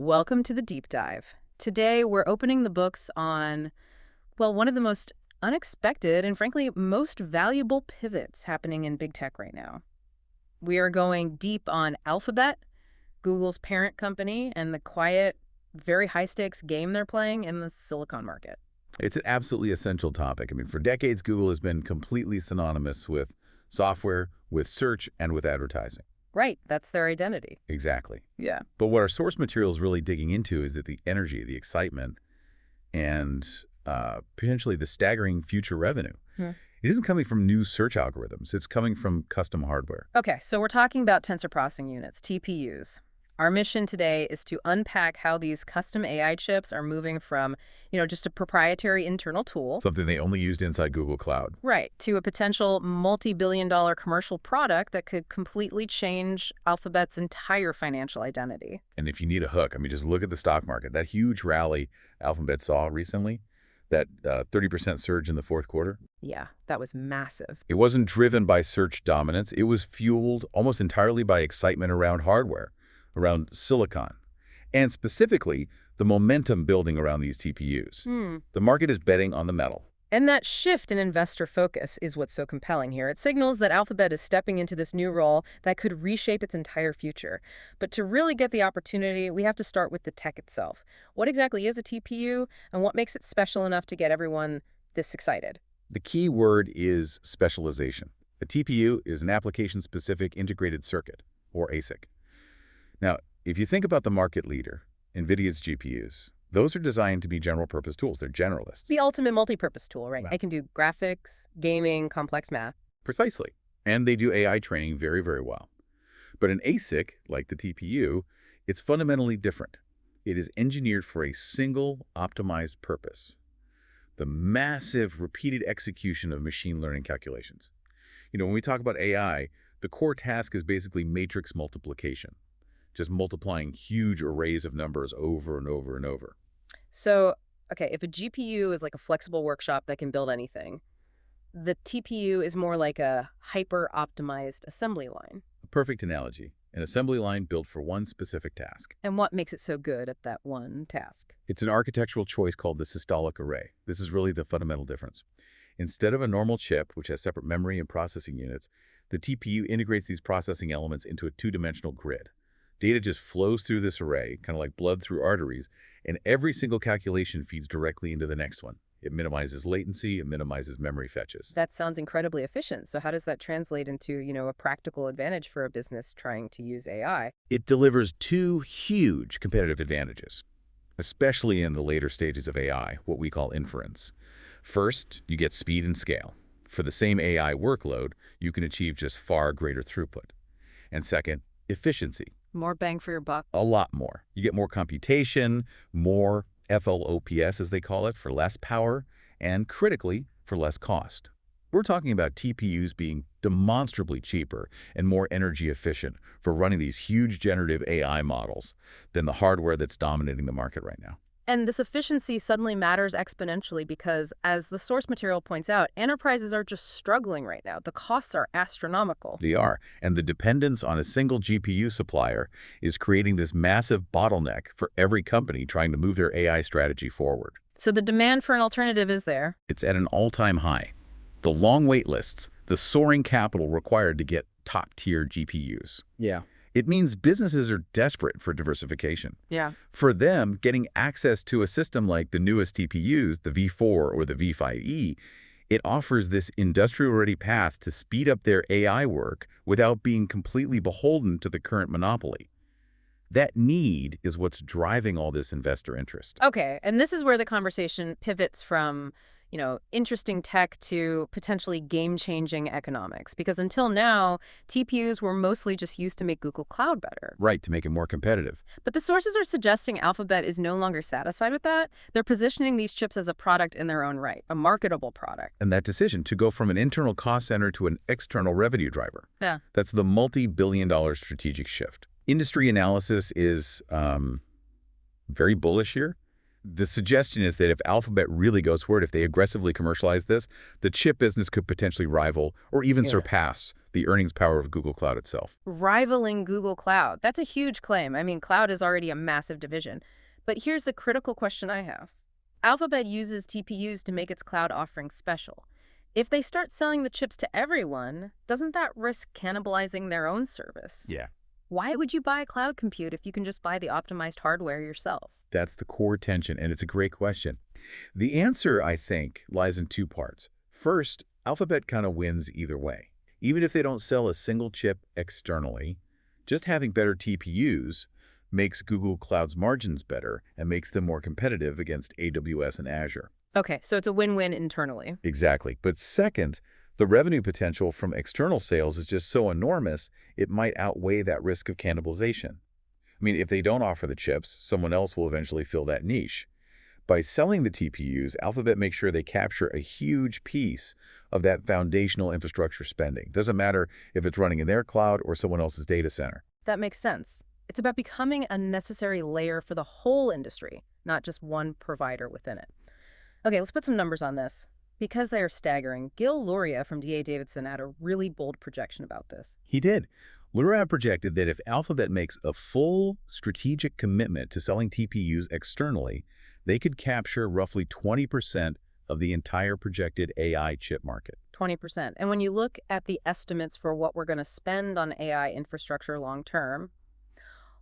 Welcome to the deep dive. Today, we're opening the books on, well, one of the most unexpected and frankly most valuable pivots happening in big tech right now. We are going deep on Alphabet, Google's parent company, and the quiet, very high stakes game they're playing in the silicon market. It's an absolutely essential topic. I mean, for decades, Google has been completely synonymous with software, with search, and with advertising. Right, that's their identity. Exactly. Yeah. But what our source material is really digging into is that the energy, the excitement, and potentially the staggering future revenue. It isn't coming from new search algorithms. It's coming from custom hardware. Okay, so we're talking about tensor processing units, TPUs. Our mission today is to unpack how these custom AI chips are moving from, just a proprietary internal tool, Something they only used inside Google Cloud. right, to a potential multi-billion-dollar commercial product that could completely change Alphabet's entire financial identity. And if you need a hook, I mean, just look at the stock market. That huge rally Alphabet saw recently, that 30% surge in the fourth quarter, Yeah, that was massive. it wasn't driven by search dominance. It was fueled almost entirely by excitement around hardware, around silicon, and specifically the momentum building around these TPUs. The market is betting on the metal. And that shift in investor focus is what's so compelling here. It signals that Alphabet is stepping into this new role that could reshape its entire future. But to really get the opportunity, we have to start with the tech itself. What exactly is a TPU, and what makes it special enough to get everyone this excited? The key word is specialization. A TPU is an application-specific integrated circuit, or ASIC. Now, if you think about the market leader, NVIDIA's GPUs, those are designed to be general-purpose tools. They're generalists. The ultimate multi-purpose tool, right? Right. I can do graphics, gaming, complex math. Precisely. And they do AI training very, very well. But an ASIC, like the TPU, it's fundamentally different. It is engineered for a single optimized purpose: the massive repeated execution of machine learning calculations. When we talk about AI, the core task is basically matrix multiplication, just multiplying huge arrays of numbers over and over and over. So, okay, if a GPU is like a flexible workshop that can build anything, the TPU is more like a hyper-optimized assembly line. A perfect analogy: an assembly line built for one specific task. And what makes it so good at that one task? It's an architectural choice called the systolic array. This is really the fundamental difference. Instead of a normal chip, which has separate memory and processing units, the TPU integrates these processing elements into a two-dimensional grid. Data just flows through this array, kind of like blood through arteries, and every single calculation feeds directly into the next one. It minimizes latency, it minimizes memory fetches. That sounds incredibly efficient. So how does that translate into, a practical advantage for a business trying to use AI? It delivers two huge competitive advantages, especially in the later stages of AI, what we call inference. First, you get speed and scale. For the same AI workload, you can achieve just far greater throughput. And second, efficiency. More bang for your buck. A lot more. You get more computation, more FLOPS, as they call it, for less power, and critically, for less cost. We're talking about TPUs being demonstrably cheaper and more energy efficient for running these huge generative AI models than the hardware that's dominating the market right now. And this efficiency suddenly matters exponentially because, as the source material points out, enterprises are just struggling right now. The costs are astronomical. They are, and the dependence on a single GPU supplier is creating this massive bottleneck for every company trying to move their AI strategy forward. So the demand for an alternative is there. It's at an all-time high. The long wait lists, the soaring capital required to get top-tier GPUs. Yeah. It means businesses are desperate for diversification. Yeah. For them, getting access to a system like the newest TPUs, the V4 or the V5e, it offers this industry-ready path to speed up their AI work without being completely beholden to the current monopoly. That need is what's driving all this investor interest. Okay, and this is where the conversation pivots from, interesting tech to potentially game-changing economics. Because until now, TPUs were mostly just used to make Google Cloud better. Right, to make it more competitive. But the sources are suggesting Alphabet is no longer satisfied with that. They're positioning these chips as a product in their own right, a marketable product. And that decision to go from an internal cost center to an external revenue driver. Yeah. That's the multi-billion-dollar strategic shift. Industry analysis is very bullish here. The suggestion is that if Alphabet really goes for it, if they aggressively commercialize this, the chip business could potentially rival or even Yeah. surpass the earnings power of Google Cloud itself. Rivaling Google Cloud. That's a huge claim. I mean, cloud is already a massive division. But here's the critical question I have. Alphabet uses TPUs to make its cloud offerings special. If they start selling the chips to everyone, doesn't that risk cannibalizing their own service? Yeah. Why would you buy cloud compute if you can just buy the optimized hardware yourself? That's the core tension, and it's a great question. The answer, I think, lies in two parts. First, Alphabet kind of wins either way. Even if they don't sell a single chip externally, just having better TPUs makes Google Cloud's margins better and makes them more competitive against AWS and Azure. Okay, so it's a win-win internally. Exactly. But second, the revenue potential from external sales is just so enormous, it might outweigh that risk of cannibalization. I mean, if they don't offer the chips, someone else will eventually fill that niche. By selling the TPUs, Alphabet makes sure they capture a huge piece of that foundational infrastructure spending. Doesn't matter if it's running in their cloud or someone else's data center. That makes sense. It's about becoming a necessary layer for the whole industry, not just one provider within it. Okay, let's put some numbers on this. Because they are staggering, Gil Luria from D.A. Davidson had a really bold projection about this. He did. Luria projected that if Alphabet makes a full strategic commitment to selling TPUs externally, they could capture roughly 20% of the entire projected AI chip market. 20%. And when you look at the estimates for what we're going to spend on AI infrastructure long term,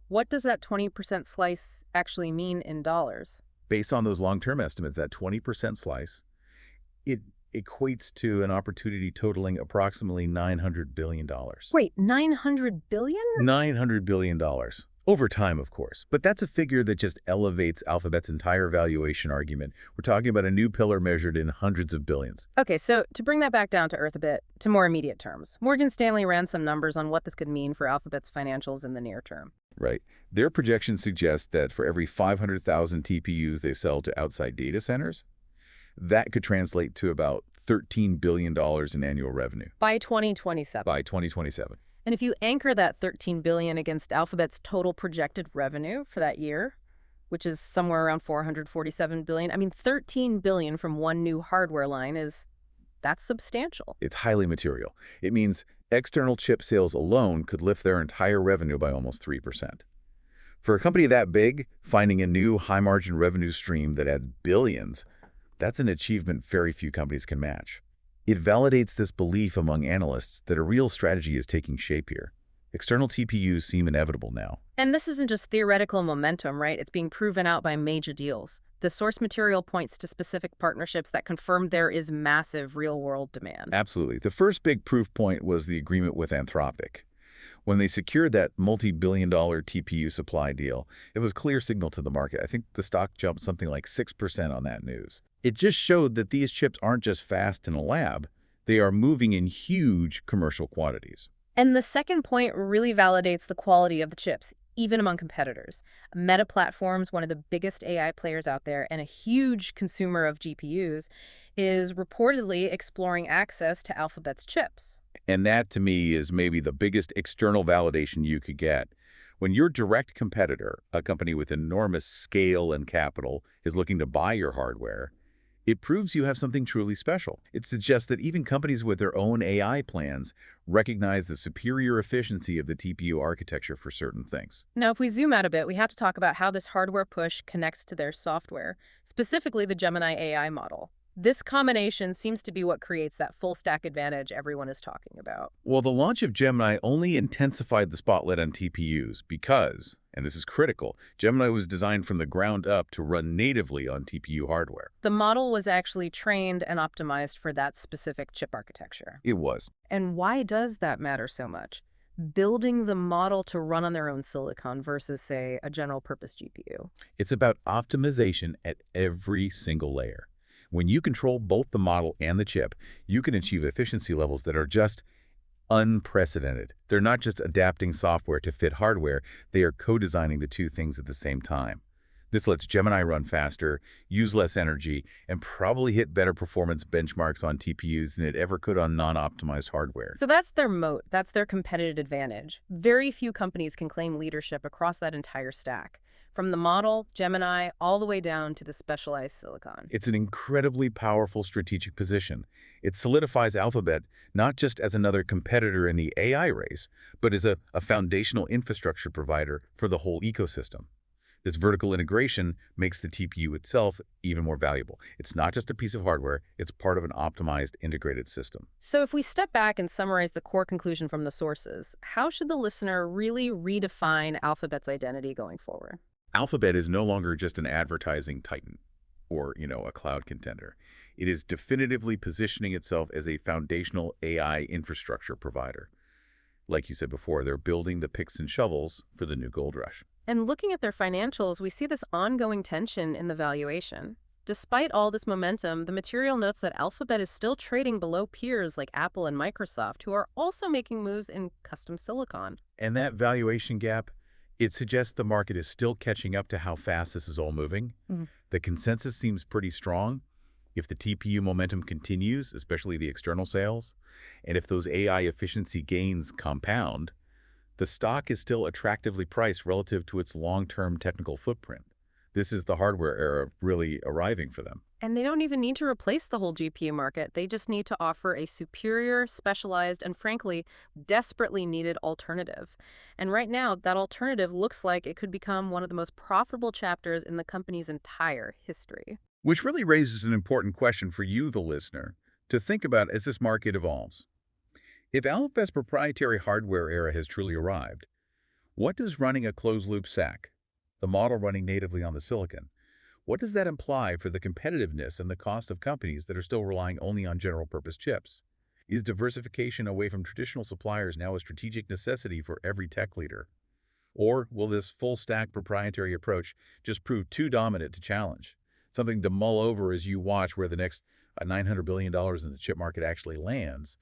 what does that 20% slice actually mean in dollars? Based on those long-term estimates, that 20% slice, it equates to an opportunity totaling approximately $900 billion. Wait, 900 billion? $900 billion. Over time, of course. But that's a figure that just elevates Alphabet's entire valuation argument. We're talking about a new pillar measured in hundreds of billions. Okay, so to bring that back down to earth a bit, to more immediate terms, Morgan Stanley ran some numbers on what this could mean for Alphabet's financials in the near term. Right. Their projections suggest that for every 500,000 TPUs they sell to outside data centers, that could translate to about $13 billion in annual revenue By 2027. by 2027. And if you anchor that $13 billion against Alphabet's total projected revenue for that year, which is somewhere around $447 billion, I mean, $13 billion from one new hardware line that's substantial. It's highly material. It means external chip sales alone could lift their entire revenue by almost 3%. For a company that big, finding a new high-margin revenue stream that adds billions, that's an achievement very few companies can match. It validates this belief among analysts that a real strategy is taking shape here. External TPUs seem inevitable now. And this isn't just theoretical momentum, right? It's being proven out by major deals. The source material points to specific partnerships that confirm there is massive real-world demand. Absolutely. The first big proof point was the agreement with Anthropic. When they secured that multi-billion-dollar TPU supply deal, it was a clear signal to the market. I think the stock jumped something like 6% on that news. It just showed that these chips aren't just fast in a lab. They are moving in huge commercial quantities. And the second point really validates the quality of the chips, even among competitors. Meta Platforms, one of the biggest AI players out there and a huge consumer of GPUs, is reportedly exploring access to Alphabet's chips. And that, to me, is maybe the biggest external validation you could get. When your direct competitor, a company with enormous scale and capital, is looking to buy your hardware, it proves you have something truly special. It suggests that even companies with their own AI plans recognize the superior efficiency of the TPU architecture for certain things. Now, if we zoom out a bit, we have to talk about how this hardware push connects to their software, specifically the Gemini AI model. This combination seems to be what creates that full-stack advantage everyone is talking about. Well, the launch of Gemini only intensified the spotlight on TPUs because, and this is critical, Gemini was designed from the ground up to run natively on TPU hardware. The model was actually trained and optimized for that specific chip architecture. It was. And why does that matter so much? Building the model to run on their own silicon versus, say, a general-purpose GPU. It's about optimization at every single layer. When you control both the model and the chip, you can achieve efficiency levels that are just unprecedented. They're not just adapting software to fit hardware, they are co-designing the two things at the same time. This lets Gemini run faster, use less energy, and probably hit better performance benchmarks on TPUs than it ever could on non-optimized hardware. So that's their moat. That's their competitive advantage. Very few companies can claim leadership across that entire stack, from the model, Gemini, all the way down to the specialized silicon. It's an incredibly powerful strategic position. It solidifies Alphabet not just as another competitor in the AI race, but as a foundational infrastructure provider for the whole ecosystem. This vertical integration makes the TPU itself even more valuable. It's not just a piece of hardware, it's part of an optimized, integrated system. So if we step back and summarize the core conclusion from the sources, how should the listener really redefine Alphabet's identity going forward? Alphabet is no longer just an advertising titan or, a cloud contender. It is definitively positioning itself as a foundational AI infrastructure provider. Like you said before, they're building the picks and shovels for the new gold rush. And looking at their financials, we see this ongoing tension in the valuation. Despite all this momentum, the material notes that Alphabet is still trading below peers like Apple and Microsoft, who are also making moves in custom silicon. And that valuation gap, it suggests the market is still catching up to how fast this is all moving. The consensus seems pretty strong. If the TPU momentum continues, especially the external sales, and if those AI efficiency gains compound, the stock is still attractively priced relative to its long-term technical footprint. This is the hardware era really arriving for them. And they don't even need to replace the whole GPU market. They just need to offer a superior, specialized, and frankly, desperately needed alternative. And right now, that alternative looks like it could become one of the most profitable chapters in the company's entire history. Which really raises an important question for you, the listener, to think about as this market evolves. If Alphabet's proprietary hardware era has truly arrived, what does running a closed-loop SAC, the model running natively on the silicon, what does that imply for the competitiveness and the cost of companies that are still relying only on general-purpose chips? Is diversification away from traditional suppliers now a strategic necessity for every tech leader? Or will this full-stack proprietary approach just prove too dominant to challenge? Something to mull over as you watch where the next $900 billion in the chip market actually lands.